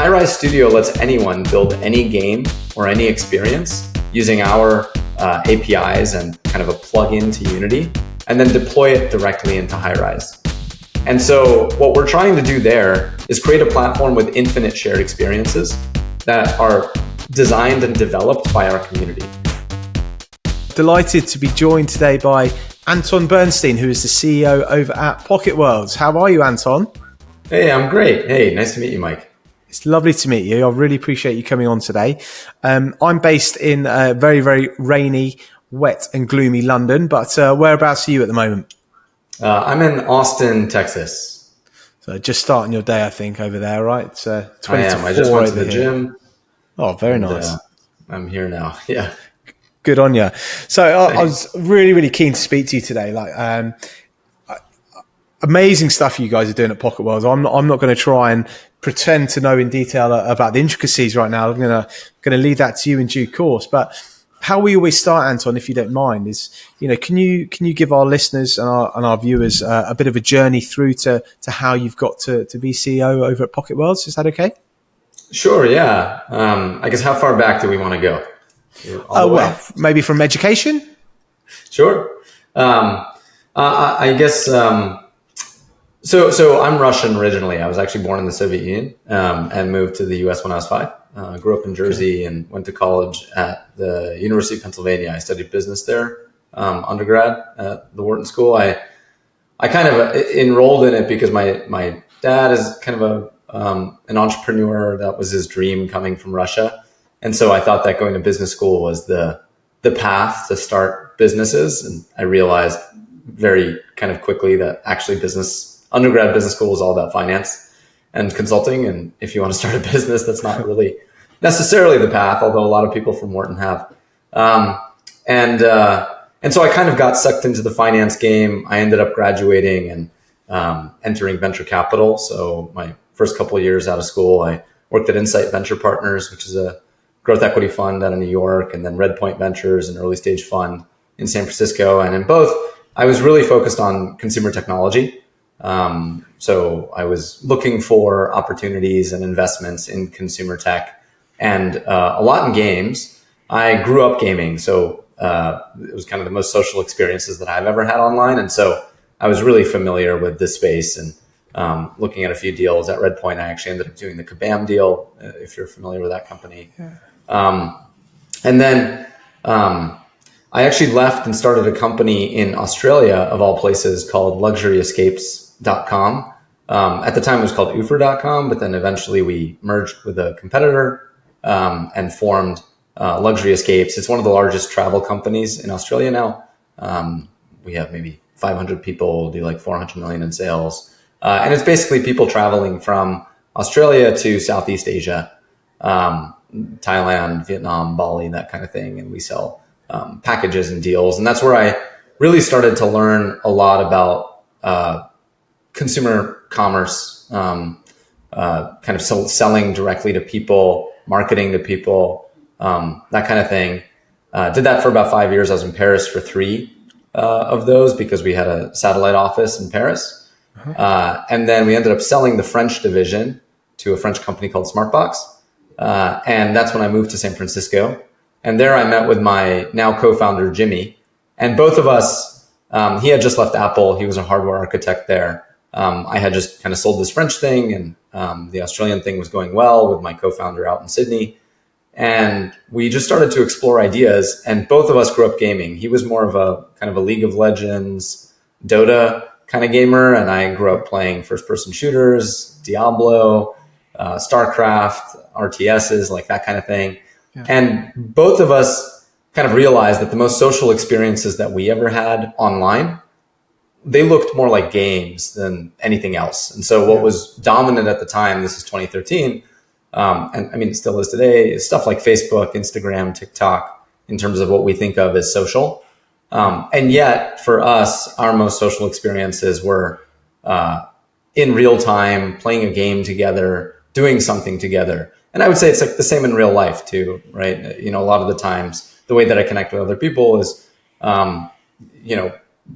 Highrise Studio lets anyone build any game or any experience using our APIs and kind of a plug-in to Unity, and then deploy it directly into Highrise. And so what we're trying to do there is create a platform with infinite shared experiences that are designed and developed by our community. Delighted to be joined today by Anton Bernstein, who is the CEO over at Pocket Worlds. How are you, Anton? Hey, I'm great. Hey, nice to meet you, Mike. It's lovely to meet you. I really appreciate you coming on today. I'm based in very, very rainy, wet and gloomy London, but whereabouts are you at the moment? I'm in Austin, Texas. So just starting your day, I think, over there, right? It's 20 I am. to I just 4 went to over the here. gym. Oh, very nice. I'm here now. Yeah. Good on you. So I was really, really keen to speak to you today. Amazing stuff you guys are doing at Pocket Worlds. I'm not going to try and pretend to know in detail about the intricacies right now. I'm going to leave that to you in due course. But how we always start, Anton, if you don't mind, is can you give our listeners and our viewers a bit of a journey through to how you've got to be CEO over at Pocket Worlds? Is that okay? Sure. Yeah. I guess how far back do we want to go? Well, maybe from education. Sure. I guess. So I'm Russian originally. I was actually born in the Soviet Union and moved to the U.S. when I was 5. Grew up in Jersey and went to college at the University of Pennsylvania. I studied business there, undergrad at the Wharton School. I kind of enrolled in it because my dad is kind of an entrepreneur. That was his dream coming from Russia. And so I thought that going to business school was the path to start businesses. And I realized very kind of quickly that actually undergrad business school is all about finance and consulting. And if you want to start a business, that's not really necessarily the path, although a lot of people from Wharton have. And so I kind of got sucked into the finance game. I ended up graduating and entering venture capital. So my first couple of years out of school, I worked at Insight Venture Partners, which is a growth equity fund out of New York, and then Redpoint Ventures, an early stage fund in San Francisco. And in both, I was really focused on consumer technology. So I was looking for opportunities and investments in consumer tech and a lot in games. I grew up gaming, so it was kind of the most social experiences that I've ever had online. And so I was really familiar with this space and looking at a few deals. At Redpoint, I actually ended up doing the Kabam deal, if you're familiar with that company. Yeah. And then I actually left and started a company in Australia, of all places, called luxuryescapes.com. At the time, it was called Ufer.com, but then eventually we merged with a competitor and formed Luxury Escapes. It's one of the largest travel companies in Australia now. We have maybe 500 people, do like 400 million in sales. And it's basically people traveling from Australia to Southeast Asia, Thailand, Vietnam, Bali, that kind of thing. And we sell packages and deals. And that's where I really started to learn a lot about consumer commerce, kind of selling directly to people, marketing to people, that kind of thing. Did that for about 5 years. I was in Paris for 3 of those because we had a satellite office in Paris. And then we ended up selling the French division to a French company called Smartbox. And that's when I moved to San Francisco. And there I met with my now co-founder, Jimmy. And both of us, he had just left Apple. He was a hardware architect there. I had just kind of sold this French thing, and the Australian thing was going well with my co-founder out in Sydney. And we just started to explore ideas, and both of us grew up gaming. He was more of a kind of a League of Legends, Dota kind of gamer, and I grew up playing first-person shooters, Diablo, StarCraft, RTSs, like that kind of thing. Yeah. And both of us kind of realized that the most social experiences that we ever had online, they looked more like games than anything else. And so what was dominant at the time, this is 2013, and I mean, it still is today, is stuff like Facebook, Instagram, TikTok, in terms of what we think of as social. And yet for us, our most social experiences were in real time, playing a game together, doing something together. And I would say it's like the same in real life too, right? A lot of the times the way that I connect with other people is,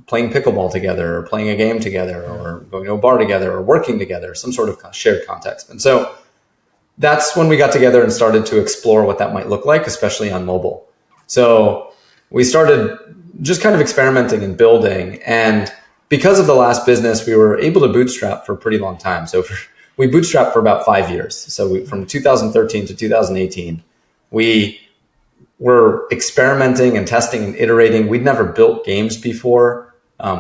playing pickleball together or playing a game together or going to a bar together or working together, some sort of shared context. And so that's when we got together and started to explore what that might look like, especially on mobile. So we started just kind of experimenting and building. And because of the last business, we were able to bootstrap for a pretty long time. So we bootstrapped for about 5 years. So from 2013 to 2018, we were experimenting and testing and iterating. We'd never built games before.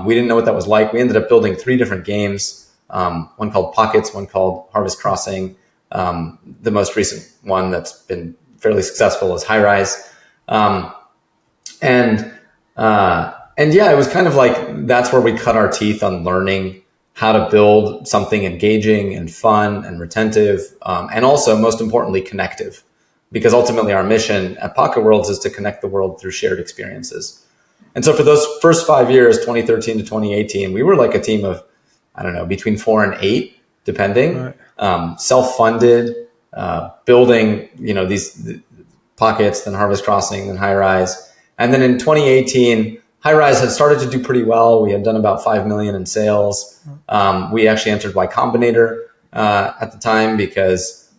We didn't know what that was like. We ended up building 3 different games, one called Pockets, one called Harvest Crossing. The most recent one that's been fairly successful is Highrise. And yeah, it was kind of like, that's where we cut our teeth on learning how to build something engaging and fun and retentive, and also, most importantly, connective. Because ultimately our mission at Pocket Worlds is to connect the world through shared experiences. And so for those first 5 years, 2013 to 2018, we were like a team of, I don't know, between 4 and 8, depending, right. Self-funded, building, these Pockets, then Harvest Crossing, then Highrise. And then in 2018, Highrise had started to do pretty well. We had done about 5 million in sales. We actually entered Y Combinator at the time because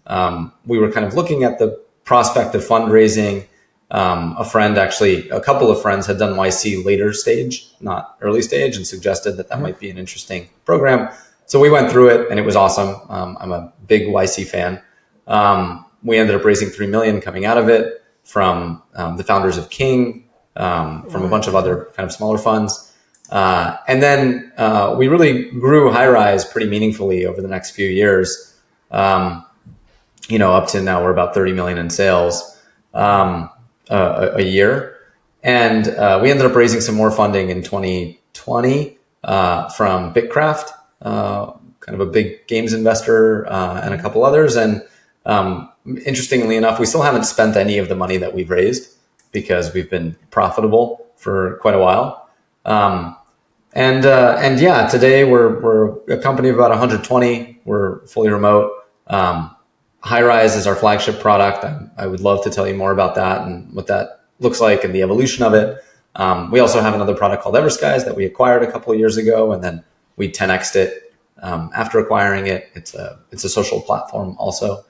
we were kind of looking at the prospect of fundraising. A couple of friends had done YC later stage, not early stage, and suggested that might be an interesting program. So we went through it and it was awesome. I'm a big YC fan. We ended up raising 3 million coming out of it from the founders of King, from a bunch of other kind of smaller funds. And then we really grew Highrise pretty meaningfully over the next few years. Up to now we're about 30 million in sales a year. And we ended up raising some more funding in 2020 from Bitcraft, kind of a big games investor, and a couple others. And interestingly enough, we still haven't spent any of the money that we've raised because we've been profitable for quite a while. And yeah, today we're a company of about 120. We're fully remote. Highrise is our flagship product. I would love to tell you more about that and what that looks like and the evolution of it. We also have another product called Everskies that we acquired a couple of years ago, and then we 10x'd it after acquiring it. It's a social platform also.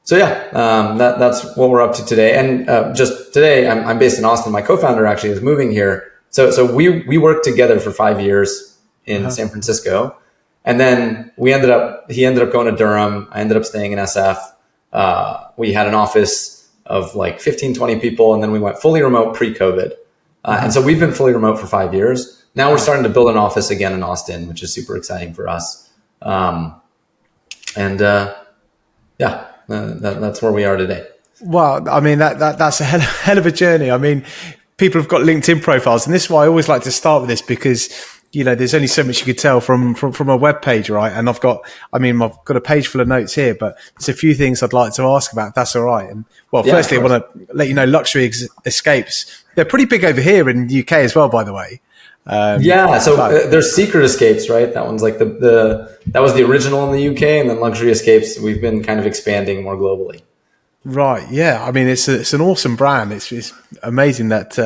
So yeah, that's what we're up to today. And just today, I'm based in Austin. My co-founder actually is moving here. So we worked together for 5 years in San Francisco. And then he ended up going to Durham. I ended up staying in SF. We had an office of like 15, 20 people. And then we went fully remote pre-COVID. And so we've been fully remote for 5 years. Now we're starting to build an office again in Austin, which is super exciting for us. That's where we are today. Well, I mean, that's a hell of a journey. I mean, people have got LinkedIn profiles, and this is why I always like to start with this, because there's only so much you could tell from a web page, right? And I've got a page full of notes here, but there's a few things I'd like to ask about, if that's all right. And firstly, I want to let you know, Luxury Escapes, they're pretty big over here in the UK as well, by the way. There's Secret Escapes, right? That one's like that was the original in the UK, and then Luxury Escapes, we've been kind of expanding more globally. Right. Yeah. I mean, it's an awesome brand. It's amazing that,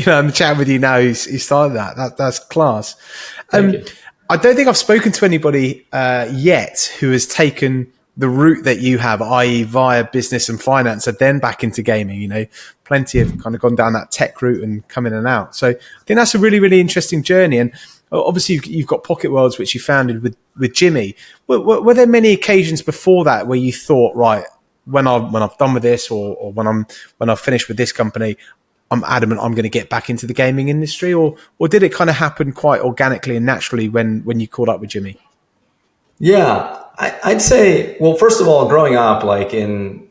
I'm chatting with you now who's started that. That's class. Thank you. I don't think I've spoken to anybody yet who has taken the route that you have, i.e. via business and finance, and then back into gaming. Plenty have kind of gone down that tech route and come in and out. So I think that's a really, really interesting journey. And obviously you've got Pocket Worlds, which you founded with Jimmy. Were there many occasions before that where you thought, right, when I've done with this, or when I've finished with this company, I'm adamant I'm going to get back into the gaming industry, or did it kind of happen quite organically and naturally when you caught up with Jimmy? Yeah, I'd say, well, first of all, growing up, like in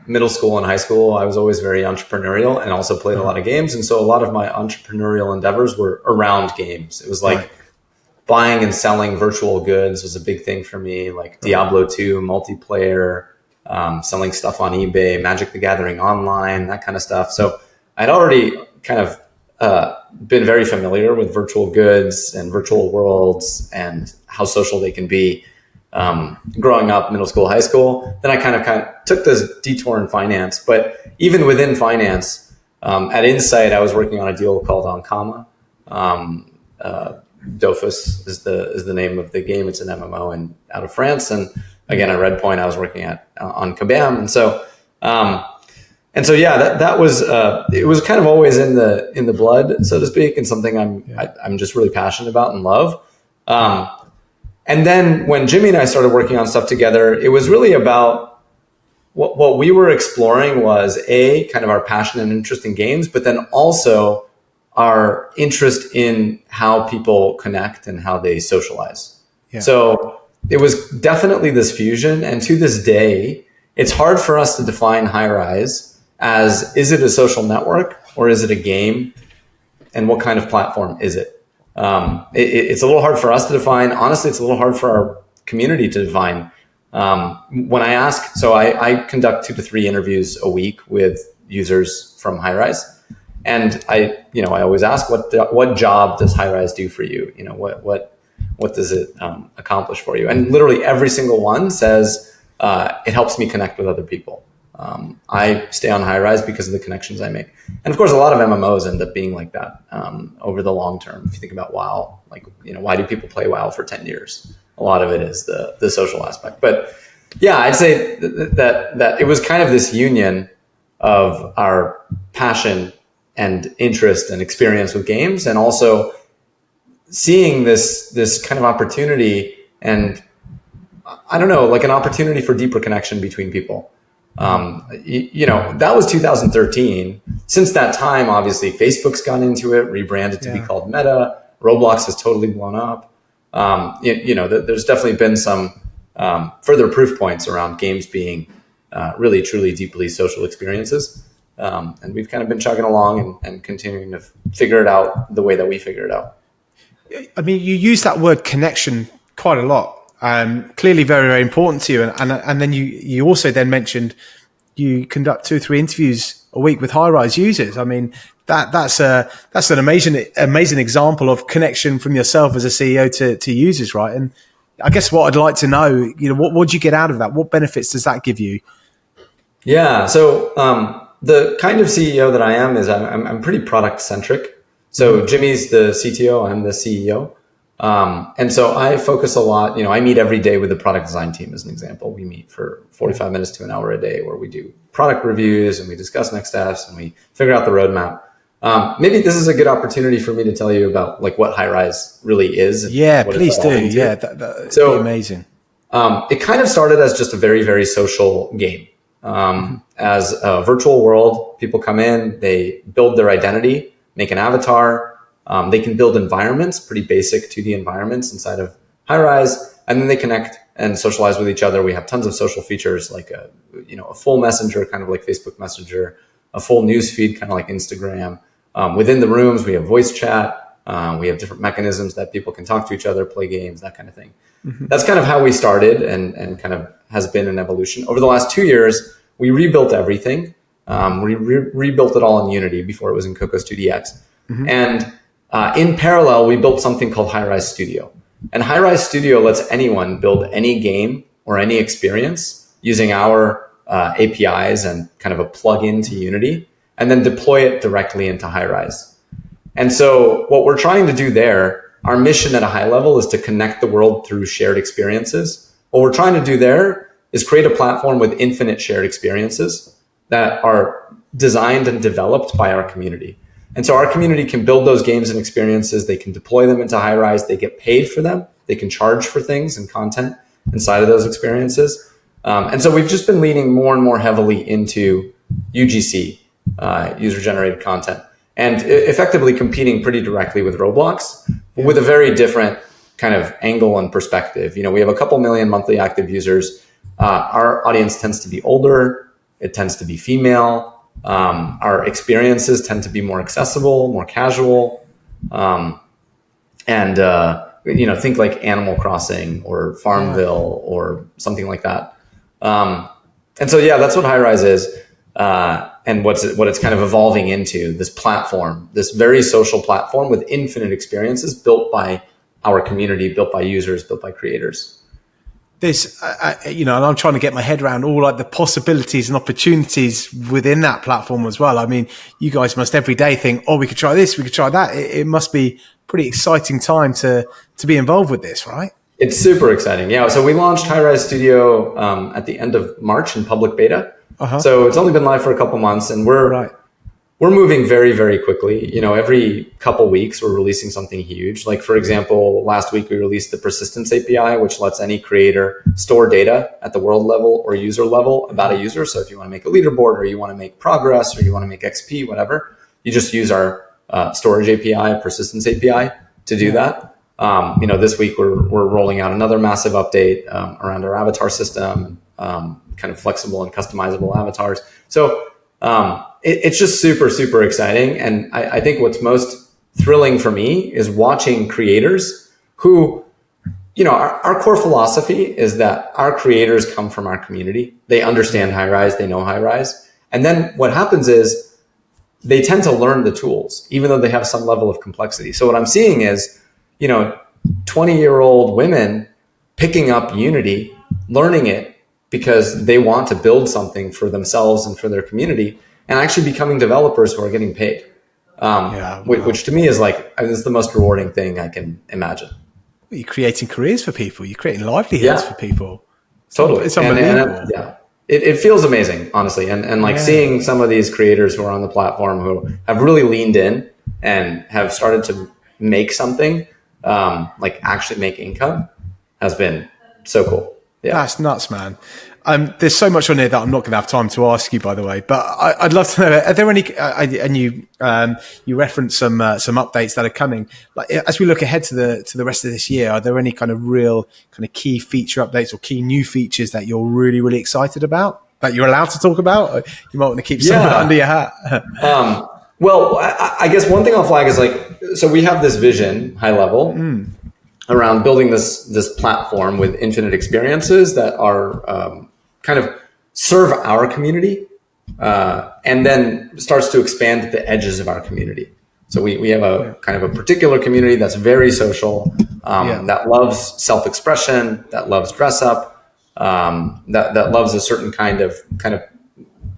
middle school and high school, I was always very entrepreneurial and also played a lot of games. And so a lot of my entrepreneurial endeavors were around games. It was like buying and selling virtual goods was a big thing for me, like Diablo 2 multiplayer, selling stuff on eBay, Magic the Gathering online, that kind of stuff. So I'd already kind of been very familiar with virtual goods and virtual worlds and how social they can be growing up, middle school, high school. Then I kind of took this detour in finance. But even within finance, at Insight, I was working on a deal called Ankama. Dofus is the name of the game. It's an MMO out of France. And again, at Redpoint, I was working on Kabam. That was it was kind of always in the blood, so to speak, and something I'm just really passionate about and love. And then when Jimmy and I started working on stuff together, it was really about what we were exploring was kind of our passion and interest in games, but then also our interest in how people connect and how they socialize. Yeah. So it was definitely this fusion. And to this day, it's hard for us to define Highrise as, is it a social network or is it a game? And what kind of platform is it? It's a little hard for us to define. Honestly, it's a little hard for our community to define. When I ask, so I conduct 2 to 3 interviews a week with users from Highrise. And I always ask, what job does Highrise do for you? What does it accomplish for you? And literally every single one says, it helps me connect with other people. I stay on Highrise because of the connections I make. And of course, a lot of MMOs end up being like that over the long term. If you think about WoW, why do people play WoW for 10 years? A lot of it is the social aspect. But yeah, I'd say that it was kind of this union of our passion and interest and experience with games, and also seeing this kind of opportunity and I don't know, like an opportunity for deeper connection between people. That was 2013. Since that time, obviously, Facebook's gone into it, rebranded to be called Meta. Roblox has totally blown up. There's definitely been some further proof points around games being really, truly, deeply social experiences. And we've kind of been chugging along and continuing to figure it out the way that we figure it out. I mean, you use that word connection quite a lot. Clearly very, very important to you. And then you also then mentioned you conduct 2 or 3 interviews a week with Highrise users. I mean, that's an amazing example of connection from yourself as a CEO to users, right? And I guess what I'd like to know, what do you get out of that? What benefits does that give you? Yeah. So, the kind of CEO that I am is I'm pretty product centric. So Jimmy's the CTO, I'm the CEO. And so I focus a lot, I meet every day with the product design team as an example. We meet for 45 minutes to an hour a day where we do product reviews and we discuss next steps and we figure out the roadmap. Maybe this is a good opportunity for me to tell you about what Highrise really is. Yeah, please do. Yeah, that'd be amazing. It kind of started as just a very, very social game. As a virtual world, people come in, they build their identity, make an avatar. They can build environments, pretty basic 2D environments inside of Highrise, and then they connect and socialize with each other. We have tons of social features like a full messenger, kind of like Facebook Messenger, a full news feed, kind of like Instagram. Within the rooms, we have voice chat. We have different mechanisms that people can talk to each other, play games, that kind of thing. Mm-hmm. That's kind of how we started and kind of has been an evolution. Over the last 2 years, we rebuilt everything. We rebuilt it all in Unity before it was in Cocos 2DX. Mm-hmm. And in parallel, we built something called Highrise Studio. And Highrise Studio lets anyone build any game or any experience using our APIs and kind of a plug-in to Unity, and then deploy it directly into Highrise. And so what we're trying to do there, our mission at a high level is to connect the world through shared experiences. What we're trying to do there is create a platform with infinite shared experiences that are designed and developed by our community. And so our community can build those games and experiences. They can deploy them into Highrise. They get paid for them. They can charge for things and content inside of those experiences. And so we've just been leaning more and more heavily into UGC, user-generated content, and effectively competing pretty directly with Roblox, with a very different kind of angle and perspective. We have a couple million monthly active users. Our audience tends to be older. It tends to be female. Our experiences tend to be more accessible, more casual. Think like Animal Crossing or Farmville or something like that. And so, that's what Highrise is. And what it's kind of evolving into, this platform, this very social platform with infinite experiences built by our community, built by users, built by creators. This, and I'm trying to get my head around all the possibilities and opportunities within that platform as well. I mean, you guys must every day think, we could try this, we could try that. It must be pretty exciting time to be involved with this, right? It's super exciting. Yeah. So we launched Highrise Studio at the end of March in public beta. So it's only been live for a couple months, and we're moving very, very quickly. Every couple weeks we're releasing something huge. Like, for example, last week we released the persistence API, which lets any creator store data at the world level or user level about a user. So if you want to make a leaderboard, or you want to make progress, or you want to make XP, whatever, you just use our storage API, persistence API to do that. This week we're rolling out another massive update around our avatar system, kind of flexible and customizable avatars. So it's just super, super exciting. And I think what's most thrilling for me is watching creators who, our core philosophy is that our creators come from our community. They understand Highrise, they know Highrise. And then what happens is they tend to learn the tools, even though they have some level of complexity. So what I'm seeing is, 20-year-old women picking up Unity, learning it because they want to build something for themselves and for their community, and actually becoming developers who are getting paid, which to me is is the most rewarding thing I can imagine. You're creating careers for people. You're creating livelihoods for people. Totally. It's unbelievable. It feels amazing, honestly. And seeing some of these creators who are on the platform who have really leaned in and have started to make something, actually make income, has been so cool. Yeah. That's nuts, man. There's so much on here that I'm not going to have time to ask you, by the way. But I'd love to know: are there any? And you referenced some updates that are coming. Like, as we look ahead to the rest of this year, are there any kind of real kind of key feature updates or key new features that you're really, really excited about, that you're allowed to talk about? Or you might want to keep some under your hat. Well, I guess one thing I'll flag is so we have this vision, high level, around building this platform with infinite experiences that are kind of serve our community, and then starts to expand at the edges of our community. So we have a kind of a particular community that's very social, that loves self-expression, that loves dress up, that loves a certain kind of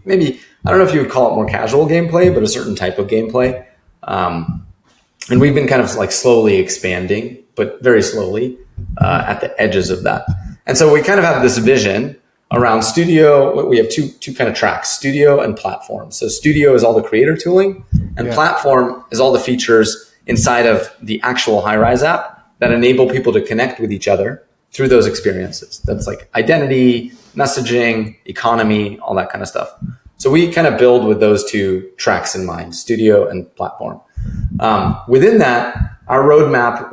maybe, I don't know if you would call it more casual gameplay, but a certain type of gameplay. And we've been kind of slowly expanding, but very slowly, at the edges of that. And so we kind of have this vision around Studio. We have two kind of tracks, Studio and Platform. So Studio is all the creator tooling, and Platform is all the features inside of the actual Highrise app that enable people to connect with each other through those experiences. That's like identity, messaging, economy, all that kind of stuff. So we kind of build with those two tracks in mind, Studio and Platform. Within that, our roadmap,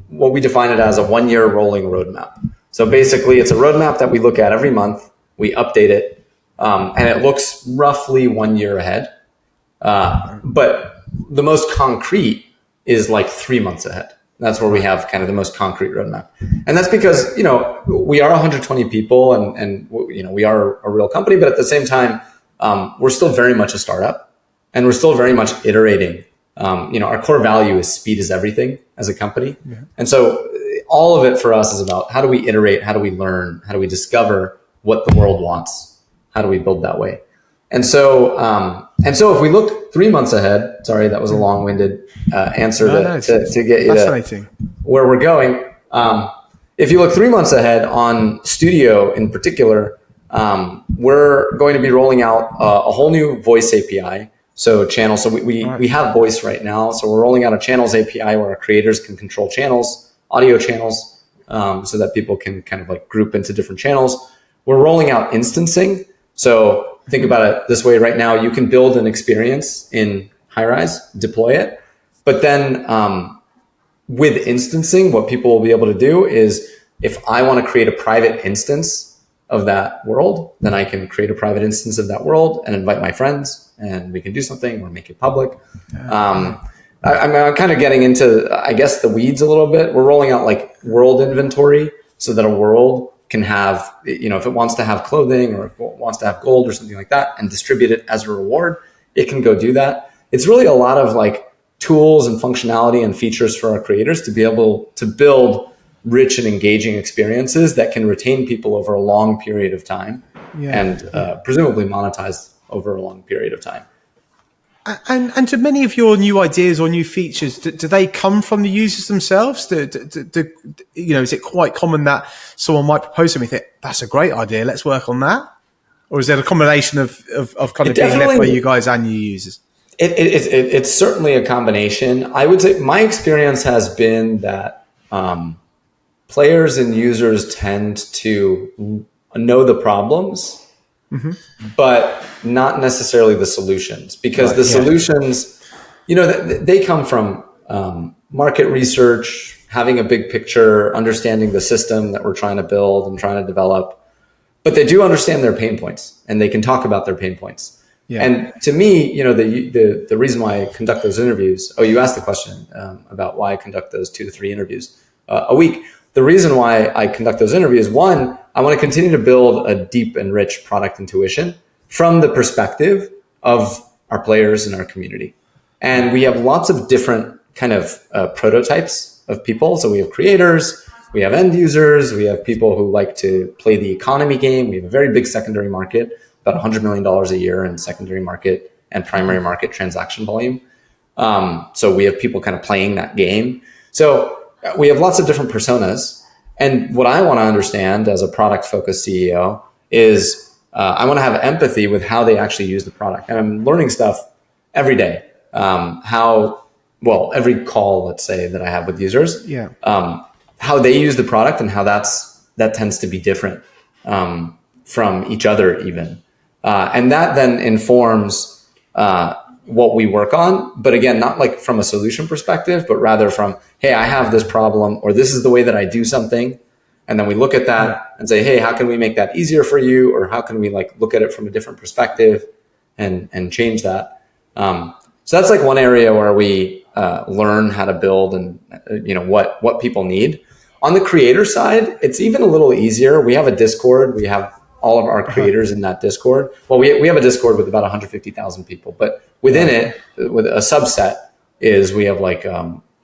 what we define it as a 1-year rolling roadmap. So basically it's a roadmap that we look at every month, we update it, and it looks roughly 1 year ahead. But the most concrete is 3 months ahead. That's where we have kind of the most concrete roadmap. And that's because, we are 120 people and we are a real company, but at the same time, we're still very much a startup, and we're still very much iterating. Our core value is speed is everything as a company. Yeah. And so all of it for us is about how do we iterate? How do we learn? How do we discover what the world wants? How do we build that way? And so if we look 3 months ahead, sorry, that was a long-winded answer to get you to where we're going. If you look 3 months ahead on Studio in particular, we're going to be rolling out a whole new voice API. So channels. So we have voice right now. So we're rolling out a channels API where our creators can control channels, audio channels, so that people can kind of group into different channels. We're rolling out instancing. So think about it this way. Right now, you can build an experience in Highrise, deploy it, but then with instancing, what people will be able to do is, if I want to create a private instance of that world, then I can create a private instance of that world and invite my friends, and we can do something or make it public. I'm kind of getting into, I guess, the weeds a little bit. We're rolling out world inventory so that a world can have, if it wants to have clothing or if it wants to have gold or something like that and distribute it as a reward, it can go do that. It's really a lot of tools and functionality and features for our creators to be able to build rich and engaging experiences that can retain people over a long period of time and presumably monetize over a long period of time. And do many of your new ideas or new features, do they come from the users themselves? Is it quite common that someone might propose something, think, that's a great idea, let's work on that? Or is there a combination of kind of being led by you guys and your users? It's certainly a combination. I would say my experience has been that players and users tend to know the problems, but not necessarily the solutions, because the solutions, they come from market research, having a big picture, understanding the system that we're trying to build and trying to develop. But they do understand their pain points, and they can talk about their pain points. Yeah. And to me, the reason why I conduct those interviews. Oh, you asked the question about why I conduct those 2 to 3 interviews a week. The reason why I conduct those interviews, one, I want to continue to build a deep and rich product intuition from the perspective of our players and our community. And we have lots of different kind of prototypes of people. So we have creators, we have end users, we have people who like to play the economy game. We have a very big secondary market, about $100 million a year in secondary market and primary market transaction volume. So we have people kind of playing that game. So we have lots of different personas. And what I want to understand as a product-focused CEO is I want to have empathy with how they actually use the product. And I'm learning stuff every day. Every call, let's say, that I have with users, how they use the product and how that tends to be different from each other even. And that then informs what we work on. But again, not like from a solution perspective, but rather from, hey, I have this problem, or this is the way that I do something. And then we look at that and say, hey, how can we make that easier for you? Or how can we look at it from a different perspective and change that? So that's one area where we learn how to build and what people need. On the creator side, it's even a little easier. We have a Discord. We have all of our creators in that Discord. Well, we have a Discord with about 150,000 people, but within it, with a subset is we have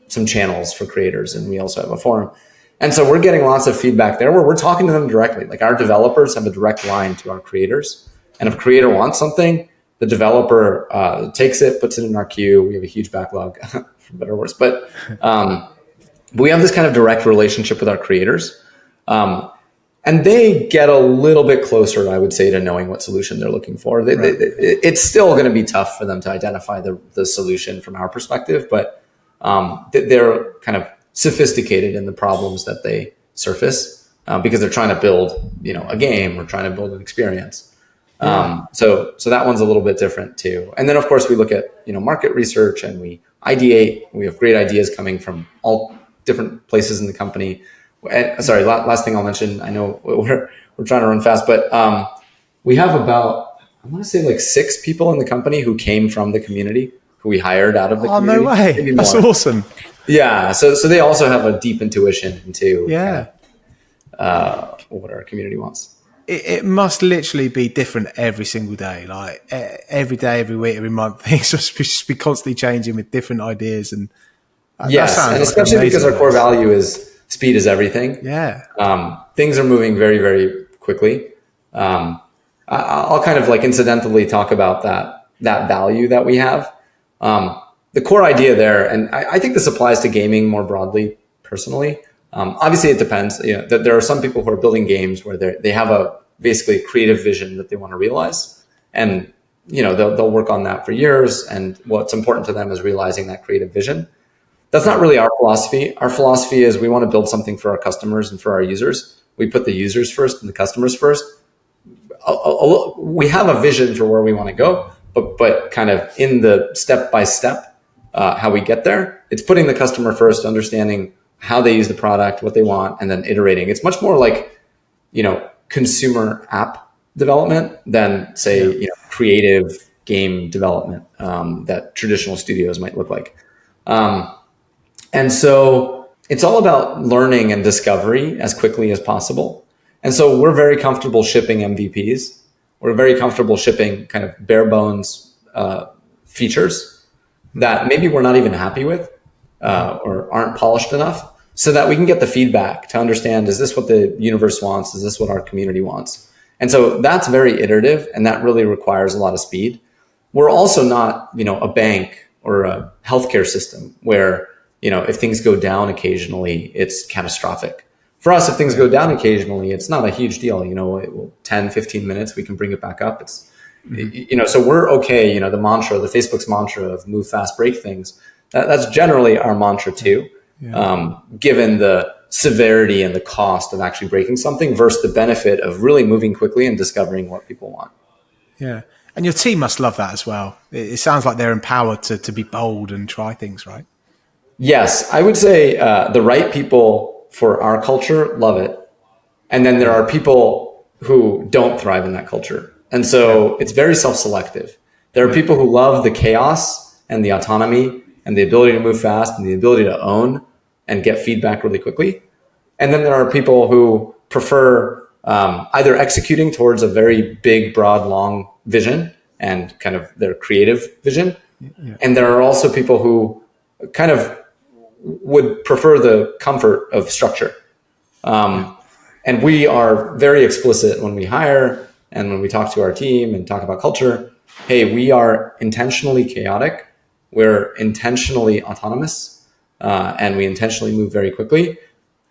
some channels for creators, and we also have a forum. And so we're getting lots of feedback there where we're talking to them directly. Our developers have a direct line to our creators. And if a creator wants something, the developer takes it, puts it in our queue. We have a huge backlog, for better or worse. But we have this kind of direct relationship with our creators. And they get a little bit closer, I would say, to knowing what solution they're looking for. It's still going to be tough for them to identify the solution from our perspective, but they're kind of sophisticated in the problems that they surface because they're trying to build, a game or trying to build an experience. So that one's a little bit different too. And then of course we look at, market research, and we ideate. We have great ideas coming from all different places in the company. Sorry, last thing I'll mention. I know we're trying to run fast, but we have about, I want to say 6 people in the company who came from the community, who we hired out of the community. Oh, no way. That's awesome. Yeah. So they also have a deep intuition into what our community wants. It must literally be different every single day, every day, every week, every month. Things just be constantly changing with different ideas. And yes, and especially because our core value is speed is everything. Yeah. Things are moving very, very quickly. I'll kind of incidentally talk about that value that we have. The core idea there, and I think this applies to gaming more broadly, personally. Obviously, it depends. There are some people who are building games where they have basically a creative vision that they want to realize, and they'll work on that for years. And what's important to them is realizing that creative vision. That's not really our philosophy. Our philosophy is we want to build something for our customers and for our users. We put the users first and the customers first. We have a vision for where we want to go, but kind of in the step-by-step, how we get there, it's putting the customer first, understanding how they use the product, what they want, and then iterating. It's much more consumer app development than say, creative game development that traditional studios might look like. And so it's all about learning and discovery as quickly as possible. And so we're very comfortable shipping MVPs. We're very comfortable shipping kind of bare bones features that maybe we're not even happy with or aren't polished enough, so that we can get the feedback to understand, is this what the universe wants? Is this what our community wants? And so that's very iterative, and that really requires a lot of speed. we're also not, a bank or a healthcare system where, if things go down occasionally, it's catastrophic. For us, if things go down occasionally, it's not a huge deal. 10, 15 minutes, we can bring it back up. It's, so we're okay. The Facebook's mantra of move fast, break things. That's generally our mantra too. Yeah. Given the severity and the cost of actually breaking something versus the benefit of really moving quickly and discovering what people want. Yeah. And your team must love that as well. It sounds like they're empowered to be bold and try things, right? Yes. I would say the right people for our culture love it. And then there are people who don't thrive in that culture. And so it's very self-selective. There are people who love the chaos and the autonomy and the ability to move fast and the ability to own and get feedback really quickly. And then there are people who prefer either executing towards a very big, broad, long vision and kind of their creative vision. Yeah. And there are also people who kind of would prefer the comfort of structure. And we are very explicit when we hire and when we talk to our team and talk about culture. Hey, we are intentionally chaotic. We're intentionally autonomous, and we intentionally move very quickly.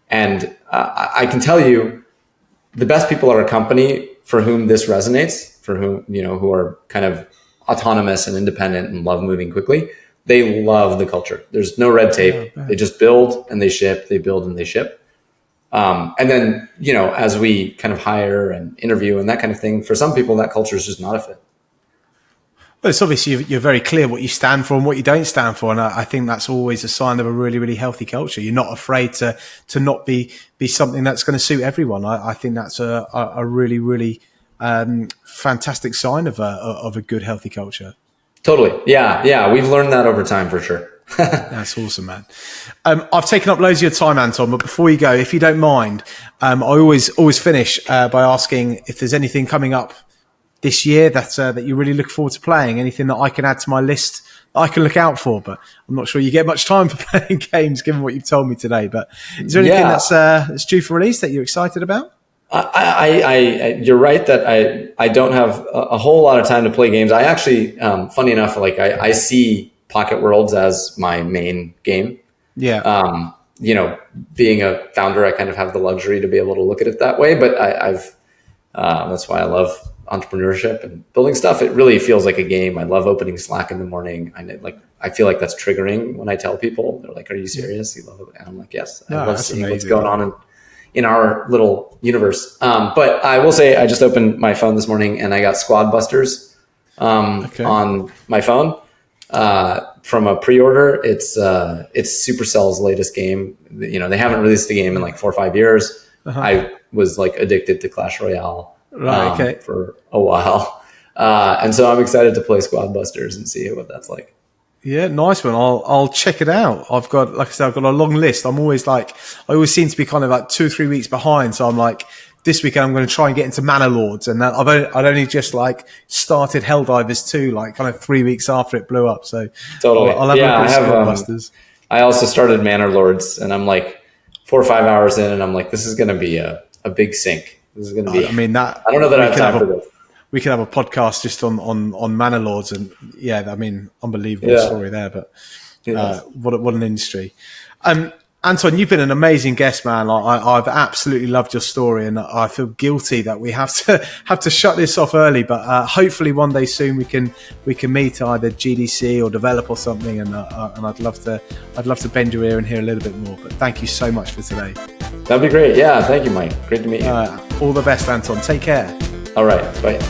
And I can tell you, the best people at our company for whom this resonates, for whom, who are kind of autonomous and independent and love moving quickly, they love the culture. There's no red tape. Yeah, they just build and they ship, they build and they ship. And then, as we kind of hire and interview and that kind of thing, for some people, that culture is just not a fit. But it's obviously you're very clear what you stand for and what you don't stand for. And I think that's always a sign of a really, really healthy culture. You're not afraid to not be something that's going to suit everyone. I think that's a really, really fantastic sign of a good, healthy culture. Totally. Yeah. We've learned that over time for sure. That's awesome, man. I've taken up loads of your time, Anton, but before you go, if you don't mind, I always finish by asking if there's anything coming up this year that you really look forward to playing, anything that I can add to my list that I can look out for, but I'm not sure you get much time for playing games given what you've told me today. But is there anything that's due for release that you're excited about? You're right that I don't have a whole lot of time to play games. I actually, funny enough, I see Pocket Worlds as my main game. Yeah. Being a founder, I kind of have the luxury to be able to look at it that way, but that's why I love entrepreneurship and building stuff. It really feels like a game. I love opening Slack in the morning. I feel like that's triggering when I tell people. They're like, "Are you serious? You love it?" And I'm like, "Yes, I love seeing what's going on in our little universe." But I will say, I just opened my phone this morning and I got Squad Busters on my phone from a pre-order. It's Supercell's latest game. They haven't released the game in like 4 or 5 years. Uh-huh. I was addicted to Clash Royale. For a while. And so I'm excited to play Squad Busters and see what that's like. Yeah, nice one. I'll check it out. I've got a long list. I always seem to be kind of 2 or 3 weeks behind. So I'm like, this weekend I'm going to try and get into Manor Lords. And I'd only just started Helldivers 2, kind of 3 weeks after it blew up. So totally. I'll have a look at Squad Busters. I also started Manor Lords and I'm 4 or 5 hours in and I'm like, this is going to be a big sink. This is going to be. I mean, I don't know that I have time for this. We could have a podcast just on Manor Lords, and unbelievable story there. But what an industry. Anton, you've been an amazing guest, man. I've absolutely loved your story, and I feel guilty that we have to shut this off early. But hopefully, one day soon we can meet either GDC or develop or something, and I'd love to bend your ear and hear a little bit more. But thank you so much for today. That'd be great. Yeah, thank you, Mike. Great to meet you. All the best, Anton. Take care. All right. Bye.